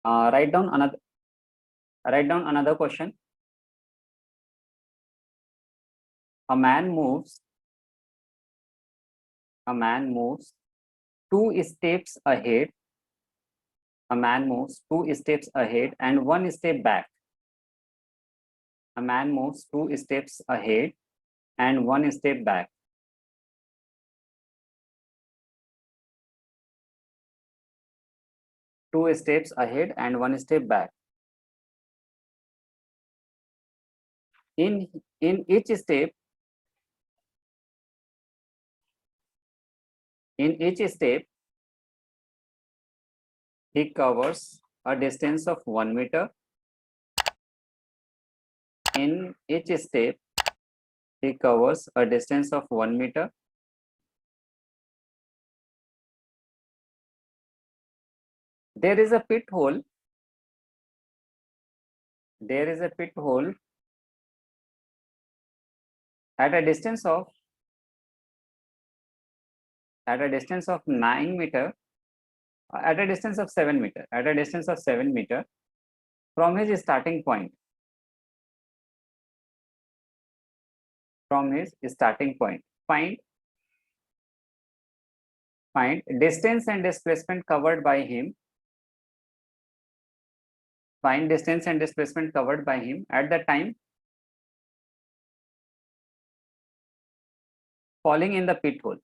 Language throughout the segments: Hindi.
Write down another question. A man moves 2 steps ahead. A man moves 2 steps ahead and 1 step back. A man moves 2 steps ahead and 1 step back. Two steps ahead and 1 step back. In each step, he covers a distance of 1 meter. In each step, he covers a distance of 1 meter. There is a pit hole. At a distance of 9 meter, at a distance of 7 meter, from his starting point. Find distance and displacement covered by him. At the time falling in the pit hole.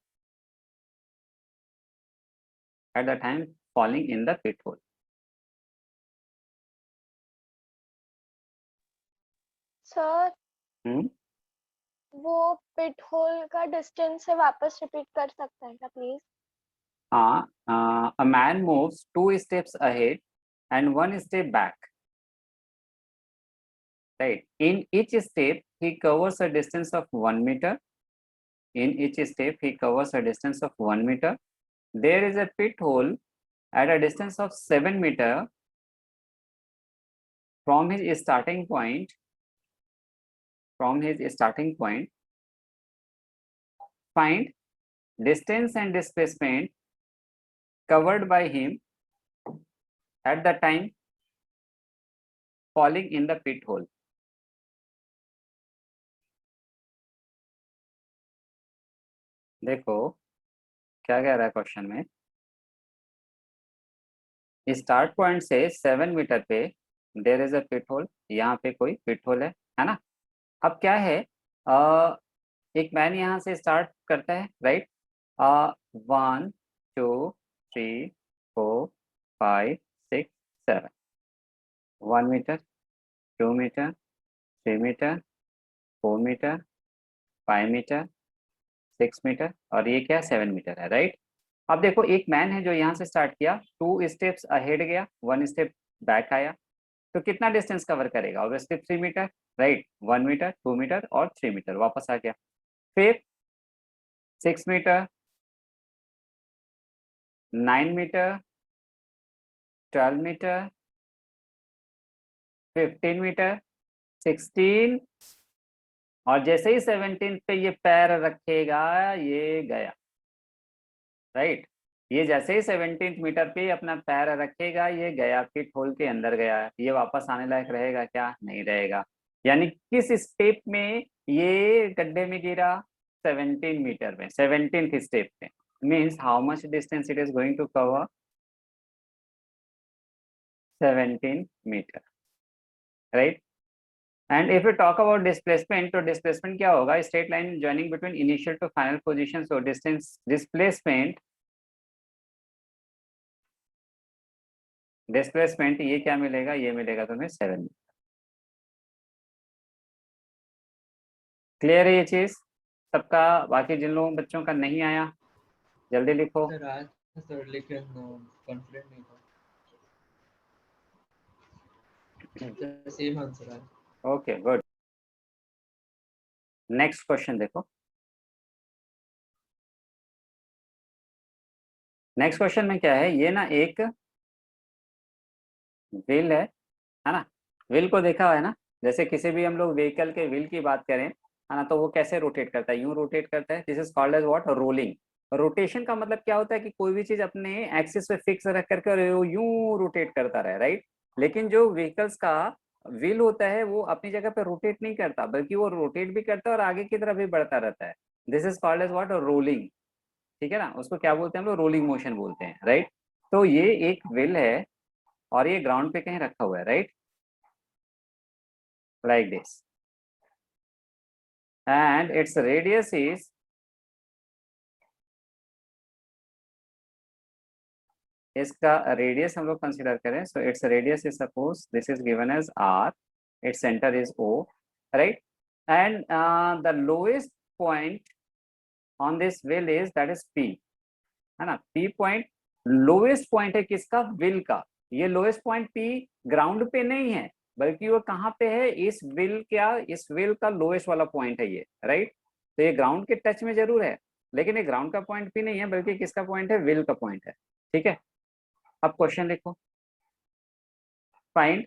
Sir वो पिट होल का डिस्टेंस से वापस रिपीट कर सकते हैं क्या please? A man moves 2 steps ahead and 1 step back. Right. In each step, he covers a distance of 1 meter. There is a pit hole at a distance of 7 meter from his starting point. Find distance and displacement covered by him at the time falling in the pit hole. देखो क्या कह रहा है क्वेश्चन में, स्टार्ट पॉइंट से 7 मीटर पे there is a pit hole, यहाँ पे कोई पिट होल है ना। अब क्या है, एक मैन यहाँ से स्टार्ट करता है, right. 1 2 3 4 5 6 7, 1 metre, 2 metre, 3 metre, 4 metre, 5 metre, 6 metre और ये क्या 7 मीटर है, राइट। अब देखो एक मैन है जो यहाँ से स्टार्ट किया, 2 स्टेप्स अहेड गया, 1 स्टेप बैक आया, तो कितना डिस्टेंस कवर करेगा? Obviously 3 metre, right. 1 metre, 2 metre और 3 मीटर, वापस आ गया। फिर 6 मीटर, 9 मीटर, 12 मीटर, 15 मीटर, 16 और जैसे ही 17 पे ये पैर रखेगा ये गया, राइट। ये जैसे ही 17 मीटर पे अपना पैर रखेगा ये गया, पिट होल के अंदर गया। ये वापस आने लायक रहेगा क्या? नहीं रहेगा। यानी किस स्टेप में ये गड्ढे में गिरा? 17 मीटर में, 17th स्टेप पे। Means how much distance it is going to cover? 17 metre, right. And if you talk about displacement, तो डिस्प्लेसमेंट क्या होगा? Straight line joining between initial to final position, so distance displacement ये क्या मिलेगा? ये मिलेगा तुम्हें 7। क्लियर है ये चीज सबका? बाकी जिन लोगों बच्चों का नहीं आया जल्दी लिखो। सर लेकिन कॉन्फिडेंट नहीं था। सेम आंसर है। Okay good. नेक्स्ट क्वेश्चन देखो। नेक्स्ट क्वेश्चन में क्या है, ये ना एक व्हील है ना। व्हील को देखा है ना, जैसे किसी भी हम लोग व्हीकल के व्हील की बात करें है ना, तो वो कैसे रोटेट करता है? यूं रोटेट करता है। This is called as what? Rolling. Rotation का मतलब क्या होता है कि कोई भी चीज अपने एक्सिस पे फिक्स रख करके और वो यूं रोटेट करता रहे, राइट। लेकिन जो व्हीकल्स का व्हील होता है वो अपनी जगह पे रोटेट नहीं करता, बल्कि वो रोटेट भी करता है और आगे की तरफ भी बढ़ता रहता है। This is called as what, rolling. ठीक है ना, उसको क्या बोलते हैं हम लोग, रोलिंग मोशन बोलते हैं, राइट। तो ये एक व्हील है और ये ग्राउंड पे कहीं रखा हुआ है, right, like this, and its radius is, इसका रेडियस हम लोग कंसिडर करें, so its radius is, suppose this is given as R, its centre is O, right, and the lowest point on this wheel is that is P, है ना। पी पॉइंट लोएस्ट पॉइंट है किसका, व्हील का। ये लोएस्ट पॉइंट पी ग्राउंड पे नहीं है, बल्कि वो कहाँ पे है, इस व्हील क्या, इस व्हील का लोएस्ट वाला पॉइंट है ये, राइट। तो ये ग्राउंड के टच में जरूर है, लेकिन ये ग्राउंड का पॉइंट पी नहीं है, बल्कि किसका पॉइंट है, व्हील का पॉइंट है। ठीक है, अब क्वेश्चन लिखो, find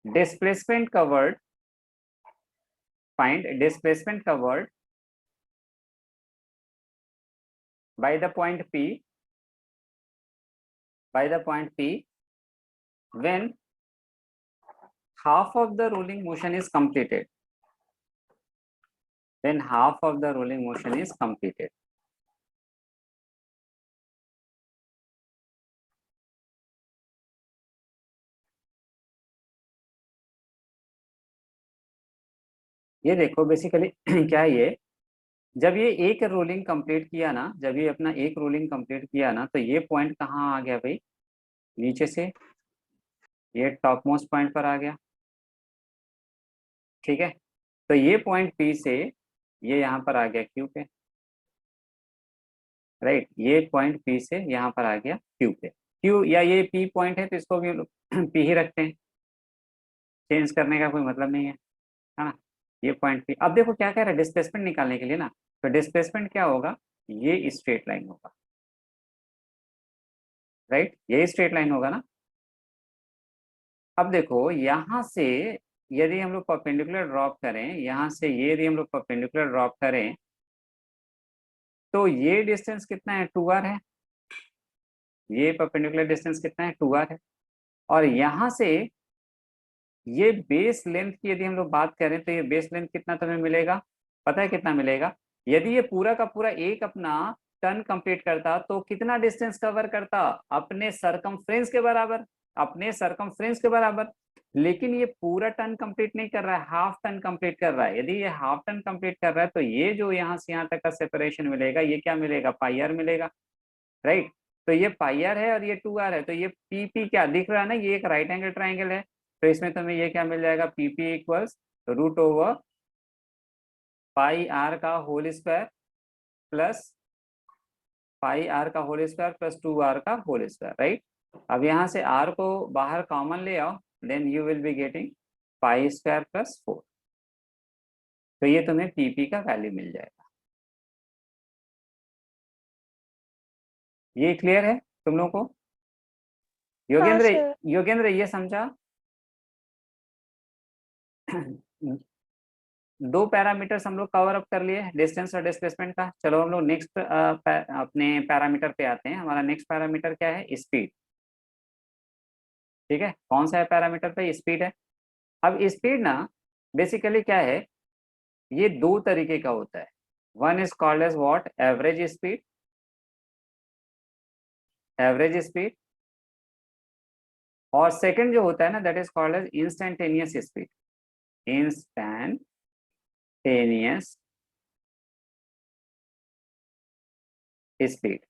displacement covered, find displacement covered by the point P, by the point P when half of the rolling motion is completed, when half of the rolling motion is completed. ये देखो बेसिकली क्या है ये, जब ये एक रोलिंग कंप्लीट किया ना, जब ये अपना एक रोलिंग कंप्लीट किया ना, तो ये पॉइंट कहाँ आ गया भाई, नीचे से ये टॉप मोस्ट पॉइंट पर आ गया। ठीक है, तो ये पॉइंट पी से ये यहाँ पर आ गया क्यू पे, राइट। ये पॉइंट पी से यहाँ पर आ गया क्यू पे, क्यू या ये पी पॉइंट है तो इसको भी पी ही रखते हैं, चेंज करने का कोई मतलब नहीं है, है ना। ये पॉइंट पी, अब देखो क्या कह रहा है, डिस्प्लेसमेंट निकालने के लिए ना, तो डिस्प्लेसमेंट क्या होगा, ये स्ट्रेट लाइन होगा, राइट, ये स्ट्रेट लाइन होगा ना। अब देखो यहाँ से यदि हम लोग परपेंडिकुलर ड्रॉप करें, यहाँ से ये यदि हम लोग परपेंडिकुलर ड्रॉप करें, तो ये डिस्टेंस कितना है, 2r है, ये परपेंडिकुलर डिस्टेंस कितना है, 2r है। और यहाँ से ये बेस लेंथ की यदि हम लोग बात करें, तो ये बेस लेंथ कितना तुम्हें मिलेगा, पता है कितना मिलेगा, यदि ये पूरा का पूरा एक अपना टर्न कंप्लीट करता तो कितना डिस्टेंस कवर करता, अपने सरकमफ्रेंस के बराबर, अपने सरकमफ्रेंस के बराबर। लेकिन ये पूरा टर्न कंप्लीट नहीं कर रहा है, हाफ टर्न कंप्लीट कर रहा है। यदि ये हाफ टर्न कंप्लीट कर रहा है, तो ये जो यहाँ से यहाँ तक का सेपरेशन मिलेगा, ये क्या मिलेगा, पाई आर मिलेगा, राइट। तो ये पाई आर है और ये 2r है, तो ये पी पी क्या दिख रहा है ना, ये एक राइट एंगल ट्राइंगल है, तो इसमें तुम्हें ये क्या मिल जाएगा, P P equals root over pi r का whole square plus pi r का होल स्क्वायर प्लस 2r का होल स्क्वायर, राइट। अब यहाँ से r को बाहर कॉमन ले आओ, then you will be getting pi square plus 4, तो ये तुम्हें पीपी का वैल्यू मिल जाएगा। ये क्लियर है तुम लोगों को, हाँ योगेंद्र, सर। योगेंद्र ये समझा। दो पैरामीटर्स हम लोग कवर अप कर लिए, डिस्टेंस और डिस्प्लेसमेंट का। चलो हम लोग नेक्स्ट अपने पैरामीटर पे आते हैं। हमारा नेक्स्ट पैरामीटर क्या है, स्पीड। ठीक है, कौन सा है पैरामीटर पे, स्पीड है। अब स्पीड ना बेसिकली क्या है, ये दो तरीके का होता है। One is called as what, average speed, average speed. और सेकंड जो होता है ना, that is called as instantaneous speed, instantaneous speed.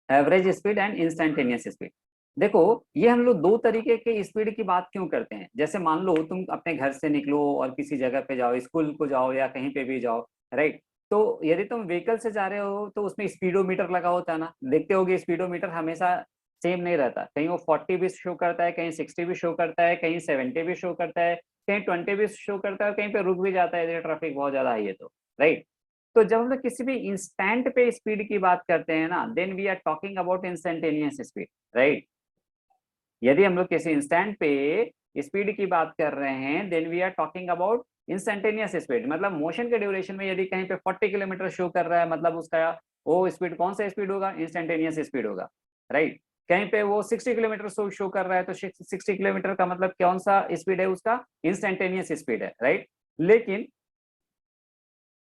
Average speed and instantaneous speed. देखो ये हम लोग दो तरीके के स्पीड की बात क्यों करते हैं, जैसे मान लो तुम अपने घर से निकलो और किसी जगह पे जाओ, स्कूल को जाओ या कहीं पे भी जाओ, राइट। तो यदि तुम व्हीकल से जा रहे हो तो उसमें स्पीडोमीटर लगा होता है ना, देखते होगे स्पीडोमीटर हमेशा सेम नहीं रहता, कहीं वो 40 भी शो करता है, कहीं 60 भी शो करता है, कहीं 70 भी शो करता है, कहीं 20 भी शो करता है, कहीं पे रुक भी जाता है यदि ट्रैफिक बहुत ज्यादा है तो, राइट। तो जब हम लोग किसी भी इंस्टेंट पे स्पीड की बात करते हैं ना, then we are talking about instantaneous speed, right. यदि हम लोग किसी इंस्टेंट पे स्पीड की बात कर रहे हैं, then we are talking about instantaneous speed. मतलब मोशन के ड्यूरेशन में यदि कहीं पे 40 किलोमीटर शो कर रहा है, मतलब उसका वो स्पीड कौन सा स्पीड होगा? इंस्टेंटेनियस स्पीड होगा, राइट। कहीं पे वो 60 किलोमीटर शो कर रहा है, तो 60 किलोमीटर का मतलब कौन सा स्पीड है उसका? इंस्टेंटेनियस स्पीड है, राइट। लेकिन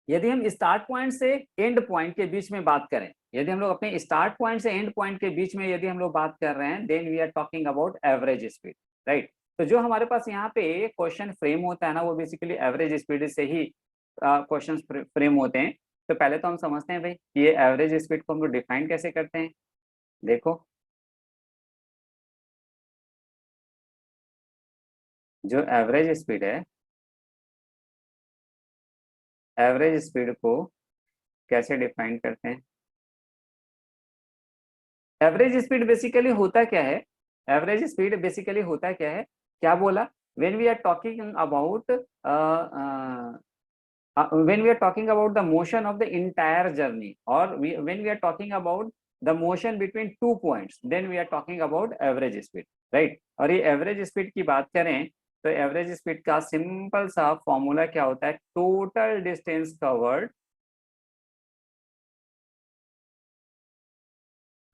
यदि हम स्टार्ट पॉइंट से एंड पॉइंट के बीच में बात करें, यदि हम लोग अपने स्टार्ट पॉइंट से एंड पॉइंट के बीच में यदि हम लोग बात कर रहे हैं, then we are talking about average speed, right. तो जो हमारे पास यहाँ पे क्वेश्चन फ्रेम होता है ना, वो बेसिकली एवरेज स्पीड से ही क्वेश्चन फ्रेम होते हैं। तो पहले तो हम समझते हैं भाई कि ये एवरेज स्पीड को हम लोग डिफाइन कैसे करते हैं। देखो, जो एवरेज स्पीड है, एवरेज स्पीड को कैसे डिफाइन करते हैं? एवरेज स्पीड बेसिकली होता क्या है? एवरेज स्पीड बेसिकली होता क्या है? क्या बोला? When we are talking about when we are talking about the motion of the entire journey, or when we are talking about the motion between 2 points, then we are talking about average speed, right। और ये एवरेज स्पीड की बात करें तो एवरेज स्पीड का सिंपल सा फॉर्मूला क्या होता है? Total distance covered,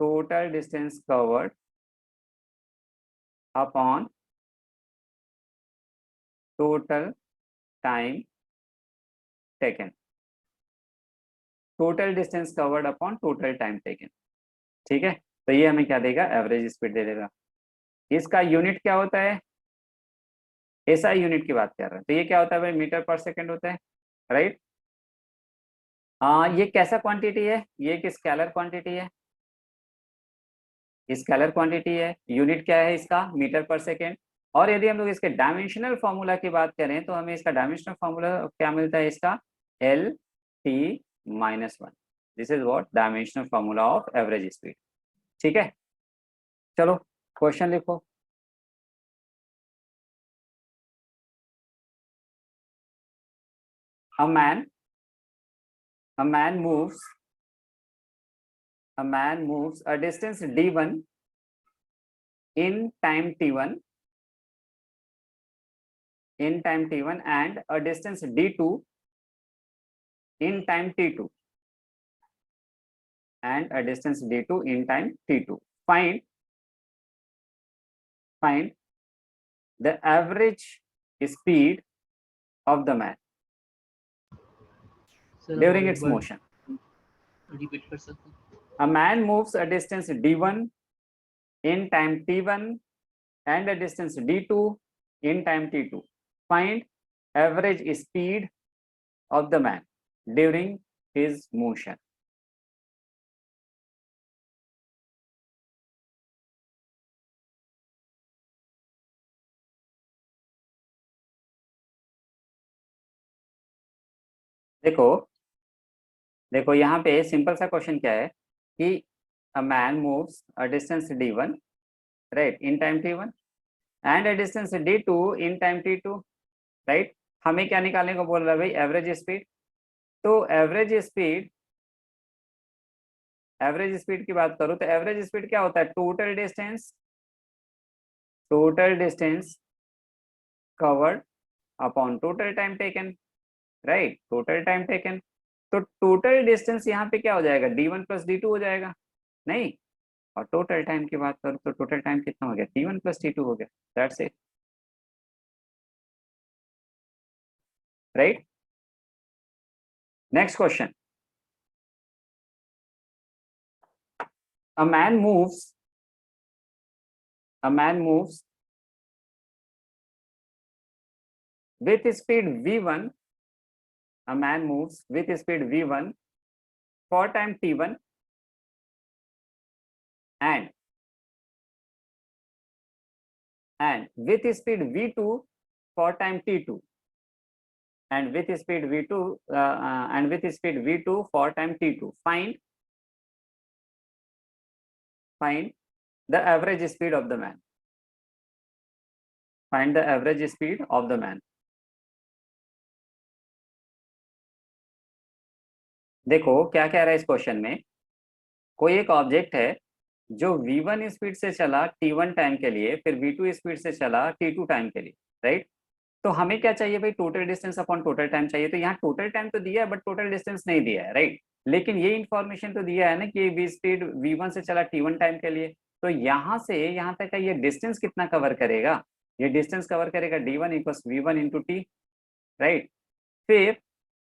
total distance covered upon total time taken, total distance covered upon total time taken, ठीक है। तो ये हमें क्या देगा? एवरेज स्पीड दे देगा। इसका यूनिट क्या होता है? एसआई यूनिट की बात कर रहे हैं, तो ये क्या होता है भाई? मीटर पर सेकंड होता है, राइट। ये कैसा क्वांटिटी है? ये एक स्केलर क्वांटिटी है, स्केलर क्वांटिटी है। यूनिट क्या है इसका? मीटर पर सेकेंड। और यदि हम लोग इसके डायमेंशनल फॉर्मूला की बात करें तो हमें इसका डायमेंशनल फॉर्मूला क्या मिलता है? इसका LT-1। This is what dimensional formula of average speed, ठीक है। चलो क्वेश्चन लिखो। A man moves a distance d1 in time t1 and a distance d2 in time t2 and a distance d2 in time t2. Find the average speed of the man sir during its motion. Repeat कर सकते हैं? A man moves a distance d1 in time t1 and a distance d2 in time t2. Find average speed of the man during his motion. देखो यहाँ पे सिंपल सा क्वेश्चन क्या है कि a man moves a distance d1, right, in time t1 and a distance d2 in time t2, right। हमें क्या निकालने को बोल रहा है भाई? Average speed. तो एवरेज स्पीड की बात करो तो एवरेज स्पीड क्या होता है? Total distance covered upon total time taken, right. Total time taken, तो टोटल डिस्टेंस यहाँ पे क्या हो जाएगा? d1 प्लस d2 हो जाएगा, नहीं। और टोटल टाइम की बात करो तो टोटल टाइम कितना हो गया? t1 प्लस t2 हो गया, that's it, right. Next question. a man moves with speed v1, a man moves with speed v1 for time t1 and with speed v2 for time t2 and with speed v2 for time t2. Find the average speed of the man. Find the average speed of the man. देखो क्या कह रहा है इस क्वेश्चन में। कोई एक ऑब्जेक्ट है जो v1 स्पीड से चला t1 टाइम के लिए, फिर v2 स्पीड से चला t2 टाइम के लिए, राइट। तो हमें क्या चाहिए भाई, total distance upon total time चाहिए। तो यहाँ टोटल टाइम तो दिया है बट टोटल डिस्टेंस नहीं दिया है, राइट। लेकिन ये इन्फॉर्मेशन तो दिया है ना कि v स्पीड v1 से चला t1 टाइम के लिए, तो यहाँ से यहाँ तक का ये डिस्टेंस कितना कवर करेगा, ये डिस्टेंस कवर करेगा d1 equals v1 into T, right. फिर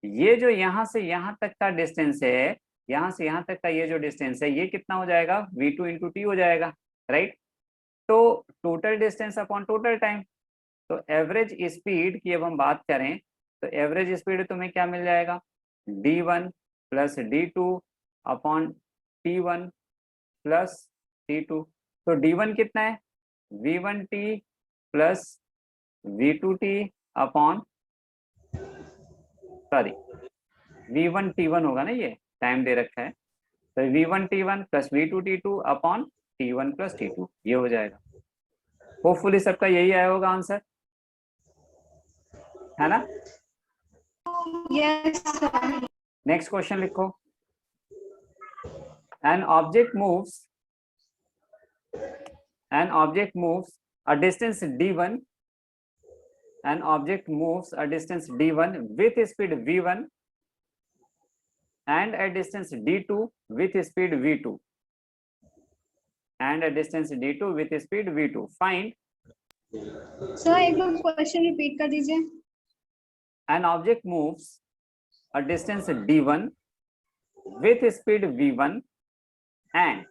ये जो यहाँ से यहाँ तक का डिस्टेंस है, यहाँ से यहाँ तक का ये जो डिस्टेंस है, ये कितना हो जाएगा, v2 इंटू टी हो जाएगा, राइट। तो total distance upon total time, तो एवरेज स्पीड की अब हम बात करें तो एवरेज स्पीड तुम्हें क्या मिल जाएगा, d1 plus d2 upon t1 plus t2। तो d1 कितना है, v1t plus v2t upon sorry v1t1 होगा ना, ये टाइम दे रखा है, तो v1t1 plus v2t2 upon t1 plus t2, ये हो जाएगा। होपफुली सबका यही आया होगा आंसर, है ना। Yes sir. नेक्स्ट क्वेश्चन लिखो। an object moves a distance d1, an object moves a distance d1 with speed v1 and a distance d2 with speed v2 and a distance d2 with speed v2, find sir एक बार क्वेश्चन रिपीट कर दीजिए। an object moves a distance d1 with speed v1 and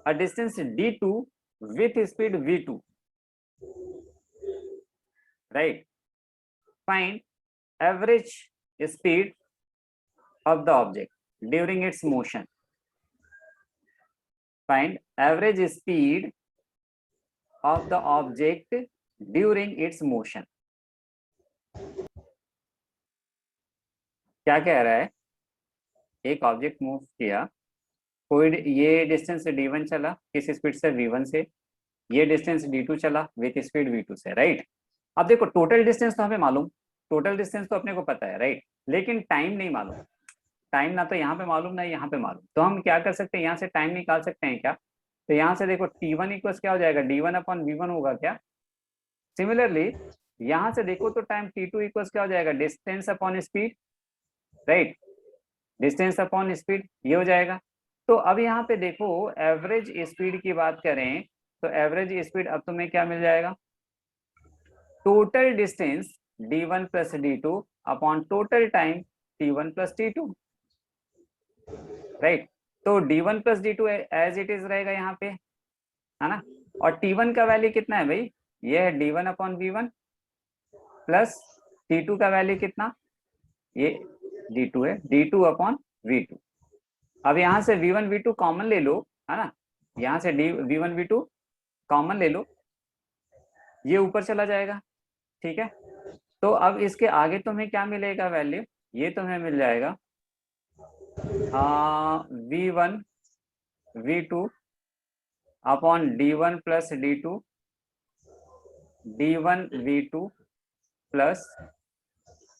a distance d2 with speed v2, right. Find average speed of the object during its motion. Find average speed of the object during its motion. क्या कह रहा है, एक ऑब्जेक्ट मूव किया, कोई ये डिस्टेंस d1 चला किस स्पीड से, v1 से, ये डिस्टेंस d2 चला विथ स्पीड v2 से, राइट। अब देखो टोटल डिस्टेंस तो हमें मालूम, टोटल डिस्टेंस तो अपने को पता है, राइट, लेकिन टाइम नहीं मालूम। टाइम ना तो यहाँ पे मालूम ना यहाँ पे मालूम, तो हम क्या कर सकते हैं, यहाँ से टाइम निकाल सकते हैं क्या। तो यहाँ से देखो t1 इक्वल्स क्या हो जाएगा, d1 अपॉन v1 होगा क्या। सिमिलरली यहाँ से देखो तो टाइम t2 इक्वल्स क्या हो जाएगा, distance upon speed, right, distance upon speed, ये हो जाएगा। तो अब यहाँ पे देखो एवरेज स्पीड की बात करें तो एवरेज स्पीड अब तुम्हें क्या मिल जाएगा, total distance d1 plus d2 upon total time t1 plus t2, right. तो d1 plus d2 as it is रहेगा यहाँ पे, है ना। और t1 का वैल्यू कितना है भाई, ये है d1 upon v1 plus t2 का वैल्यू कितना, ये d2 है, d2 अपॉन v2। अब यहाँ से v1 v2 कॉमन ले लो, है ना, यहाँ से v1 v2 कॉमन ले लो, ये ऊपर चला जाएगा, ठीक है। तो अब इसके आगे तुम्हें क्या मिलेगा वैल्यू, ये तुम्हें मिल जाएगा v1 v2 upon d1 plus d2 d1 v2 plus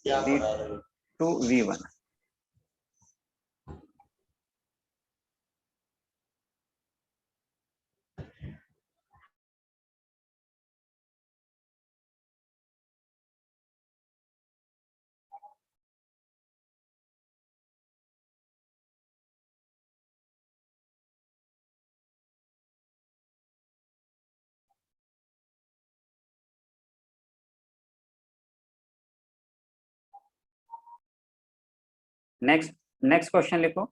d2 v1। Next question लिखो।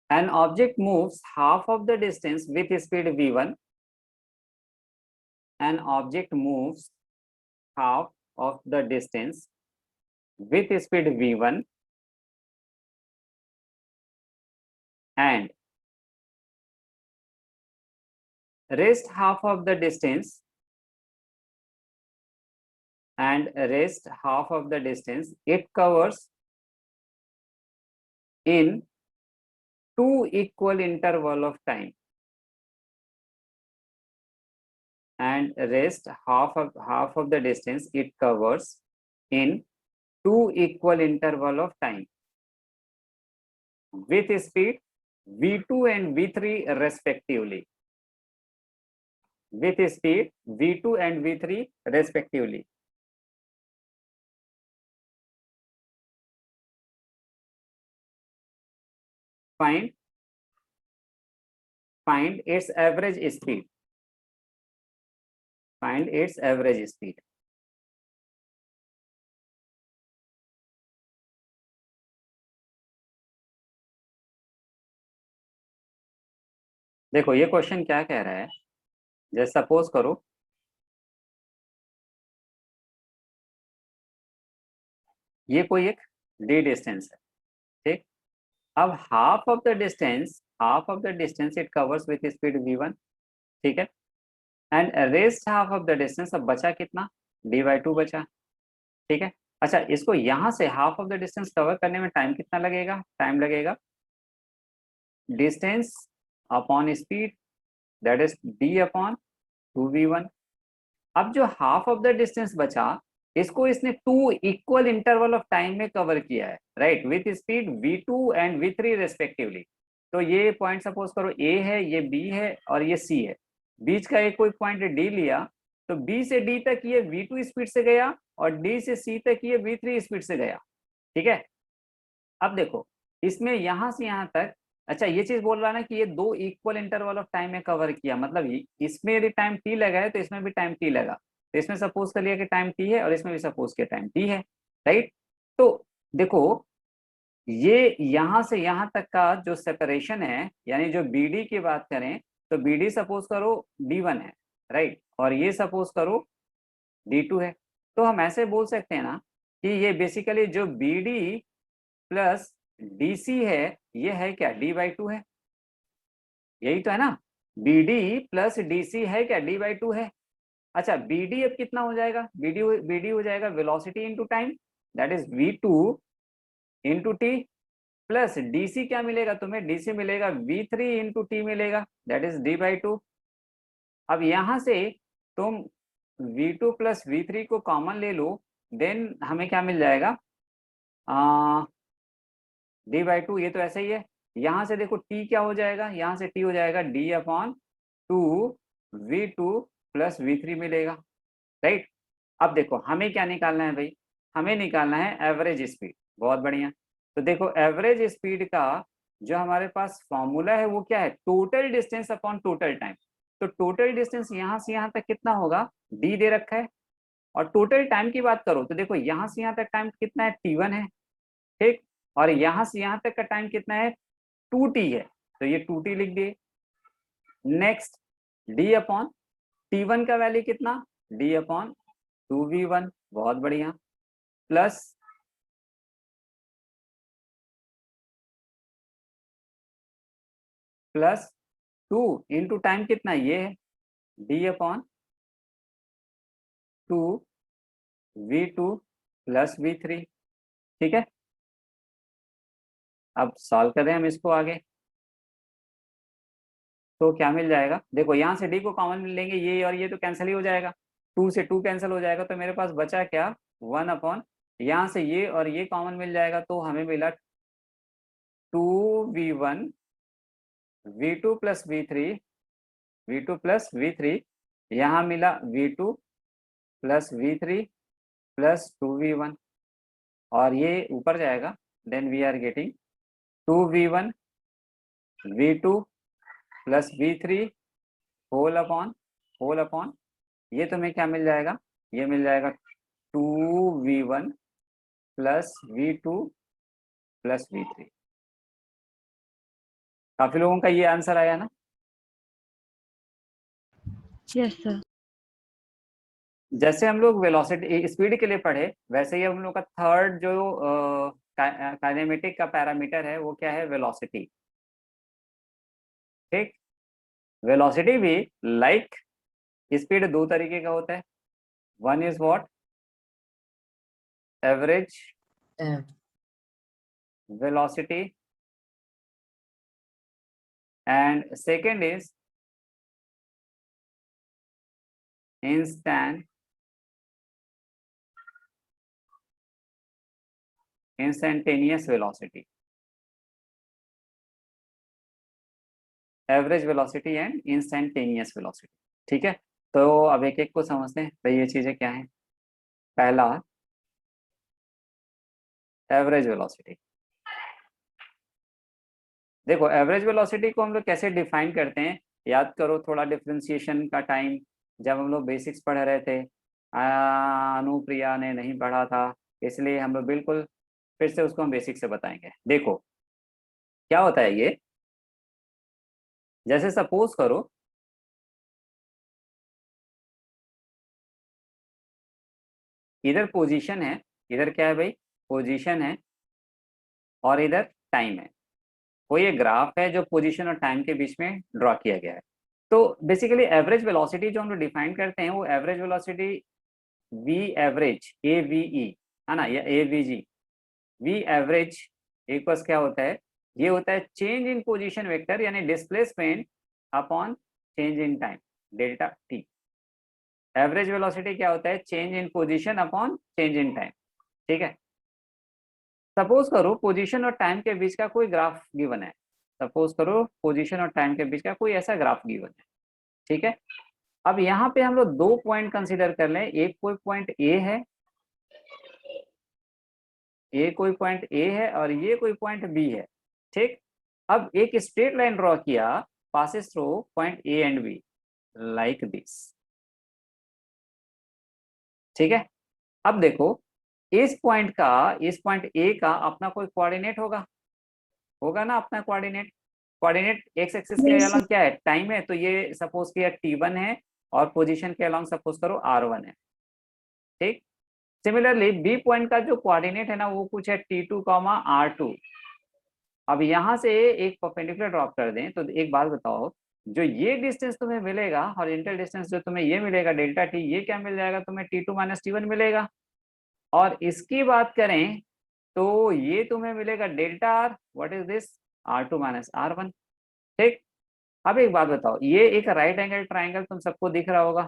An object moves half of the distance with speed v1. An object moves half of the distance with speed v1 and rest half of the distance it covers in 2 equal interval of time, and rest half of the distance it covers in 2 equal interval of time with speed v2 and v3 respectively, with speed v2 and v3 respectively. Find its average speed. Find its average speed. देखो ये क्वेश्चन क्या कह रहा है, जैसे सपोज करो ये कोई एक डी डिस्टेंस है, ठीक। अब half of the distance it covers with speed v1, ठीक है। And rest half of the distance, अब बचा कितना, d/2 बचा, ठीक है। अच्छा, इसको यहाँ से half of the distance cover करने में टाइम कितना लगेगा, टाइम लगेगा distance upon speed, that is d/2v1। अब जो हाफ ऑफ द डिस्टेंस बचा, इसको इसने 2 इक्वल इंटरवल ऑफ टाइम में कवर किया है, right, with speed v2 and v3 respectively. तो ये पॉइंट सपोज करो a है, ये b है और ये c है, बीच का एक कोई पॉइंट d लिया, तो b से d तक ये v2 स्पीड से गया और d से c तक ये v3 स्पीड से गया, ठीक है। अब देखो इसमें यहां से यहां तक, अच्छा ये चीज बोल रहा है ना कि ये 2 इक्वल इंटरवल ऑफ टाइम में कवर किया, मतलब इसमें यदि टाइम t लगा है तो इसमें भी टाइम t लगा, तो इसमें सपोज कर लिया कि टाइम t है और इसमें भी सपोज किया टाइम t है, राइट। तो देखो ये यहां से यहां तक का जो सेपरेशन है, यानी जो bd की बात करें तो bd सपोज करो d1 है, राइट, और ये सपोज करो d2 है। तो हम ऐसे बोल सकते हैं ना कि ये बेसिकली जो bd प्लस dc है, ये है क्या, d/2 है, यही तो है ना, bd प्लस dc है क्या, d/2 है। अच्छा bd अब कितना हो जाएगा, bd हो जाएगा velocity into time, that is v2 into T, plus dc क्या मिलेगा तुम्हें, dc मिलेगा v3 इंटू टी मिलेगा, दैट इज d/2। अब यहां से तुम v2 प्लस v3 को कॉमन ले लो, देन हमें क्या मिल जाएगा, d/2, ये तो ऐसा ही है। यहाँ से देखो t क्या हो जाएगा, यहाँ से t हो जाएगा d/2 v2 प्लस v3 मिलेगा, राइट। अब देखो हमें क्या निकालना है भाई, हमें निकालना है एवरेज स्पीड, बहुत बढ़िया। तो देखो एवरेज स्पीड का जो हमारे पास फॉर्मूला है वो क्या है, total distance upon total time. तो टोटल डिस्टेंस यहाँ से यहाँ तक कितना होगा, d दे रखा है, और टोटल टाइम की बात करो तो देखो यहाँ से यहाँ तक टाइम कितना है, t1 है, ठीक, और यहाँ से यहाँ तक का टाइम कितना है, 2t है, तो ये 2t लिख दिए। नेक्स्ट d/t1 का वैल्यू कितना, d/2v1, बहुत बढ़िया, प्लस प्लस 2 इंटू टाइम कितना, ये है d/2v2 प्लस v3, ठीक है। अब सॉल्व करें हम इसको आगे, तो क्या मिल जाएगा, देखो यहाँ से d को कॉमन लेंगे, ये और ये तो कैंसिल ही हो जाएगा, 2 से 2 कैंसिल हो जाएगा, तो मेरे पास बचा क्या, 1/, यहाँ से ये और ये कॉमन मिल जाएगा, तो हमें मिला 2v1 v2 प्लस v3 यहाँ मिला v2 plus v3 plus 2v1, और ये ऊपर जाएगा, then we are getting 2v1 v2 plus v3 whole upon ये तुम्हें क्या मिल जाएगा, ये मिल जाएगा 2v1 plus v2 plus v3। काफी लोगों का ये आंसर आया ना। Yes sir. जैसे हम लोग वेलोसिटी स्पीड के लिए पढ़े, वैसे ही हम लोग का थर्ड जो काइनेमेटिक का पैरामीटर है वो क्या है, वेलोसिटी, ठीक। वेलोसिटी भी लाइक स्पीड दो तरीके का होता है, one is what, average velocity, and second is instantaneous velocity. Average velocity and instantaneous velocity. ठीक है, तो अब एक एक को समझते हैं भाई ये चीजें क्या हैं। पहला एवरेज वेलोसिटी। देखो एवरेज वेलोसिटी को हम लोग कैसे डिफाइन करते हैं, याद करो थोड़ा डिफरेंशिएशन का टाइम जब हम लोग बेसिक्स पढ़ रहे थे। अनुप्रिया ने नहीं पढ़ा था, इसलिए हम लोग बिल्कुल फिर से उसको हम बेसिक से बताएंगे। देखो क्या होता है ये, जैसे सपोज करो इधर पोजीशन है, इधर क्या है भाई, पोजीशन है, और इधर टाइम है। कोई एक ग्राफ है जो पोजीशन और टाइम के बीच में ड्रॉ किया गया है। तो बेसिकली एवरेज वेलोसिटी जो हम लोग डिफाइन करते हैं वो average velocity V average A V E है ना, या A V G. V average equals क्या होता है, ये होता है चेंज इन पोजीशन वेक्टर यानी displacement upon change in time, delta T. Average velocity क्या होता है, change in position upon change in time. ठीक है, सपोज करो पोजीशन और टाइम के बीच का कोई ग्राफ गिवन है। सपोज करो पोजीशन और टाइम के बीच का कोई ऐसा ग्राफ गिवन है। ठीक है, अब यहाँ पे हम लोग दो पॉइंट कंसीडर कर लें, एक कोई पॉइंट ए है, ये कोई पॉइंट ए है और ये कोई पॉइंट बी है। ठीक, अब एक स्ट्रेट लाइन ड्रॉ किया passes through point A and be like this. ठीक है, अब देखो इस पॉइंट ए का अपना कोई कोऑर्डिनेट होगा, होगा ना अपना कोऑर्डिनेट। कोऑर्डिनेट एक्स एक्सिस के Yes, sir. अलॉन्ग क्या है, टाइम है, तो ये सपोज किया T1 है और पोजीशन के अलॉन्ग सपोज करो R1 है। ठीक, सिमिलरली बी पॉइंट का जो कोऑर्डिनेट है ना वो कुछ है T2, R2। अब यहाँ से एक परपेंडिकुलर ड्रॉप कर दें तो एक बात बताओ, जो ये डिस्टेंस तुम्हें मिलेगा हॉरिजॉन्टल डिस्टेंस जो तुम्हें ये मिलेगा डेल्टा टी, ये क्या मिल जाएगा तुम्हें, T2 - T1 मिलेगा। और इसकी बात करें तो ये तुम्हें मिलेगा delta R, what is this, R2 - R1। ठीक, अब एक बात बताओ, ये एक राइट एंगल ट्राइंगल तुम सबको दिख रहा होगा,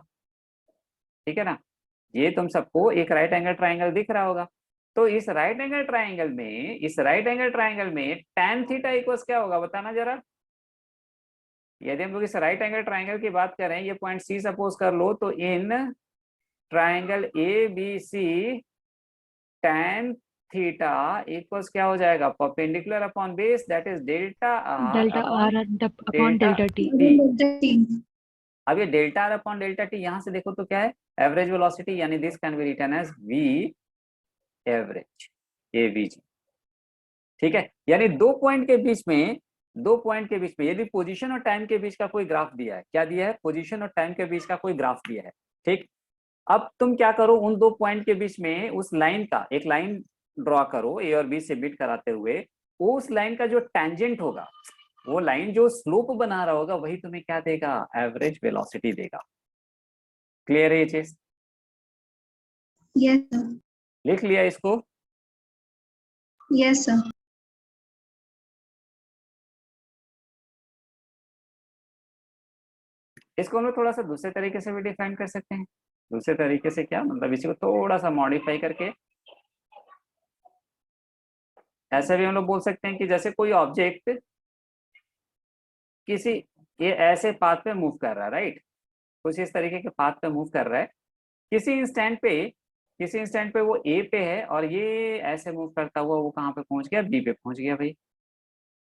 ठीक है ना, ये तुम सबको एक राइट एंगल ट्राइंगल दिख रहा होगा। तो इस राइट एंगल ट्राइंगल में, tan थीटा इक्वल्स क्या होगा बताना जरा। यदि हम लोग इस राइट एंगल ट्राइंगल की बात करें, ये पॉइंट सी सपोज कर लो, तो in triangle A B C tan theta equals क्या हो जाएगा, perpendicular upon base that is delta R delta upon r upon delta delta t. T. Delta T. अब ये delta R upon delta T यहाँ से देखो तो क्या है, एवरेज वेलोसिटी, यानी this can be written as V average A V G. ठीक है, यानी दो पॉइंट के बीच में यदि पोजीशन और टाइम के बीच का कोई ग्राफ दिया है, क्या दिया है, पोजीशन और टाइम के बीच का कोई ग्राफ दिया है। ठीक, अब तुम क्या करो, उन दो पॉइंट के बीच में उस लाइन का एक लाइन ड्रॉ करो ए और बी से बीट कराते हुए, उस लाइन का जो टेंजेंट होगा, वो लाइन जो स्लोप बना रहा होगा, वही तुम्हें क्या देगा, एवरेज वेलोसिटी देगा। क्लियर है ये चीज, Yes, sir. लिख लिया इसको। Yes, sir. इसको हम लोग थोड़ा सा दूसरे तरीके से भी डिफाइन कर सकते हैं। दूसरे तरीके से क्या मतलब, इसी को थोड़ा सा मॉडिफाई करके ऐसे भी हम लोग बोल सकते हैं कि जैसे कोई ऑब्जेक्ट किसी ये ऐसे पाथ पे मूव कर रहा है, राइट, कुछ इस तरीके के पाथ पे मूव कर रहा है, किसी इंस्टेंट पे वो ए पे है और ये ऐसे मूव करता हुआ वो कहाँ पे पहुंच गया, बी पे पहुंच गया भाई।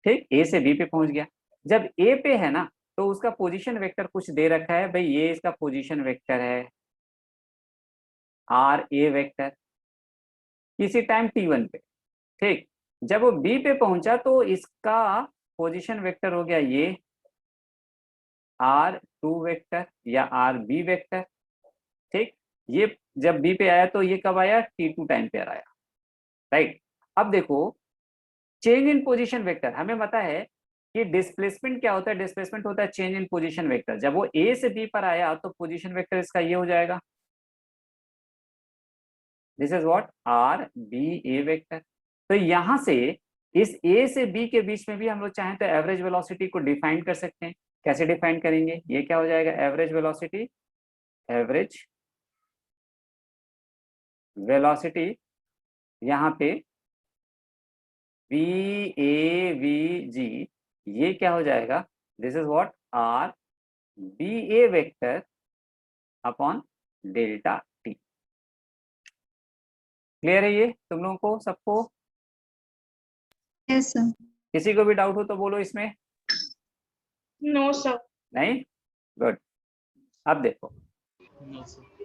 ठीक, ए से बी पे पहुंच गया। जब ए पे है ना तो उसका पोजीशन वेक्टर कुछ दे रखा है भाई, ये इसका पोजीशन वेक्टर है आर ए वेक्टर किसी टाइम T1 पे। ठीक, जब वो बी पे पहुंचा तो इसका पोजीशन वेक्टर हो गया ये R2 वेक्टर या RB वेक्टर। ठीक, ये जब बी पे आया तो ये कब आया, T2 टाइम पे आया, राइट। अब देखो चेंज इन पोजीशन वेक्टर, हमें पता है कि डिस्प्लेसमेंट क्या होता है, डिस्प्लेसमेंट होता है चेंज इन पोजीशन वेक्टर। जब वो ए से बी पर आया तो पोजीशन वेक्टर इसका ये हो जाएगा, this is what, RB vector. तो यहां से इस ए से बी के बीच में भी हम लोग चाहें तो एवरेज वेलोसिटी को डिफाइन कर सकते हैं। कैसे डिफाइन करेंगे, ये क्या हो जाएगा, एवरेज वेलोसिटी यहाँ पे वी ए वी जी, ये क्या हो जाएगा, this is what R B A vector upon delta T. Clear है ये तुम लोगों को सबको? Yes sir. किसी को भी डाउट हो तो बोलो इसमें। No sir. नहीं? गुड। अब देखो नो सर।